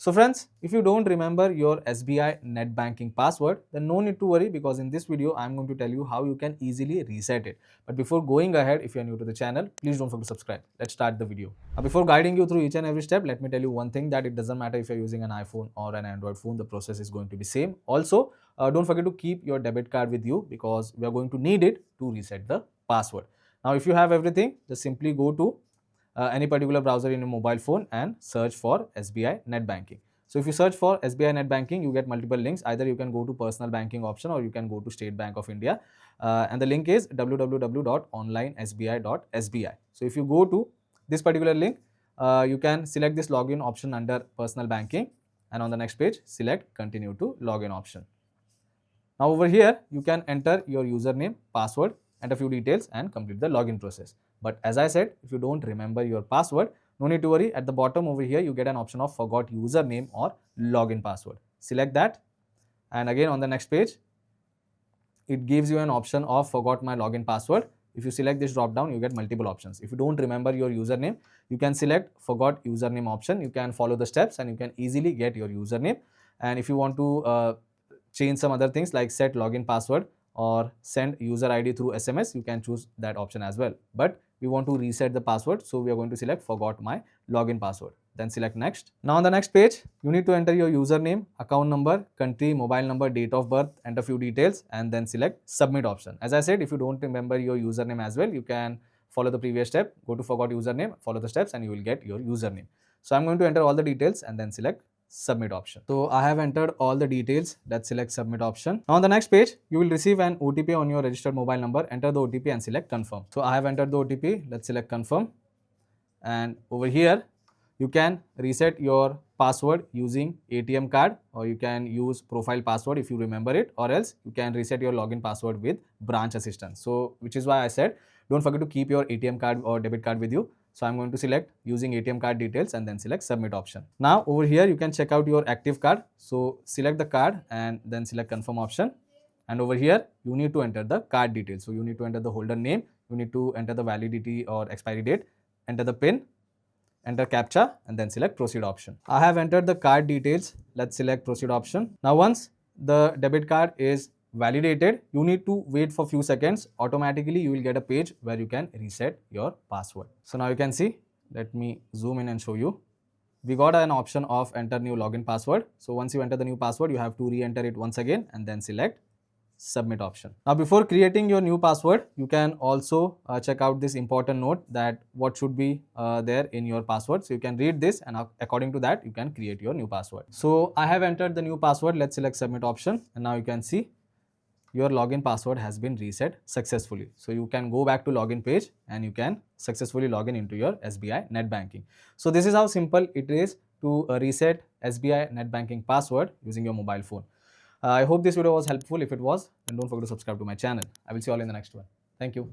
So friends, if you don't remember your SBI Net Banking password, then no need to worry, because in this video, I'm going to tell you how you can easily reset it. But before going ahead, if you are new to the channel, please don't forget to subscribe. Let's start the video. Before guiding you through each and every step, let me tell you one thing, that it doesn't matter if you're using an iPhone or an Android phone, the process is going to be same. Also, don't forget to keep your debit card with you, because we are going to need it to reset the password. Now, if you have everything, just simply go to any particular browser in your mobile phone and search for SBI Net Banking. So if you search for SBI Net Banking, you get multiple links. Either you can go to personal banking option, or you can go to State Bank of India, and the link is www.onlinesbi.sbi. So if you go to this particular link, you can select this login option under personal banking, and on the next page select continue to login option. Now over here you can enter your username, password and a few details and complete the login process. But as I said, if you don't remember your password, no need to worry. At the bottom over here you get an option of forgot username or login password. Select that, and again on the next page it gives you an option of forgot my login password. If you select this drop down, you get multiple options. If you don't remember your username, you can select forgot username option. You can follow the steps and you can easily get your username. And if you want to change some other things like set login password or send user ID through SMS, you can choose that option as well. But we want to reset the password, so we are going to select forgot my login password. Then select next. Now on the next page, you need to enter your username, account number, country, mobile number, date of birth, enter few details, and then select submit option. As I said, if you don't remember your username as well, you can follow the previous step, go to forgot username, follow the steps, and you will get your username. So I'm going to enter all the details and then select submit option. So I have entered all the details. Let's select submit option. Now on the next page, you will receive an OTP on your registered mobile number. Enter the OTP and select confirm. So I have entered the OTP. Let's select confirm. And over here, you can reset your password using ATM card, or you can use profile password if you remember it, or else you can reset your login password with branch assistance. So which is why I said don't forget to keep your ATM card or debit card with you. So I'm going to select using ATM card details and then select submit option. Now over here you can check out your active card. So select the card and then select confirm option. And over here you need to enter the card details. So you need to enter the holder name, you need to enter the validity or expiry date, enter the PIN, enter CAPTCHA, and then select proceed option. I have entered the card details. Let's select proceed option. Now once the debit card is validated, you need to wait for few seconds. Automatically you will get a page where you can reset your password. So now you can see, let me zoom in and show you. We got an option of enter new login password. So once you enter the new password, you have to re-enter it once again and then select submit option. Now before creating your new password, you can also check out this important note, that what should be there in your password. So you can read this, and according to that you can create your new password. So I have entered the new password. Let's select submit option, and now you can see your login password has been reset successfully. So you can go back to login page and you can successfully log in into your SBI Net Banking. So this is how simple it is to reset SBI Net Banking password using your mobile phone. I hope this video was helpful. If it was, then don't forget to subscribe to my channel. I will see you all in the next one. Thank you.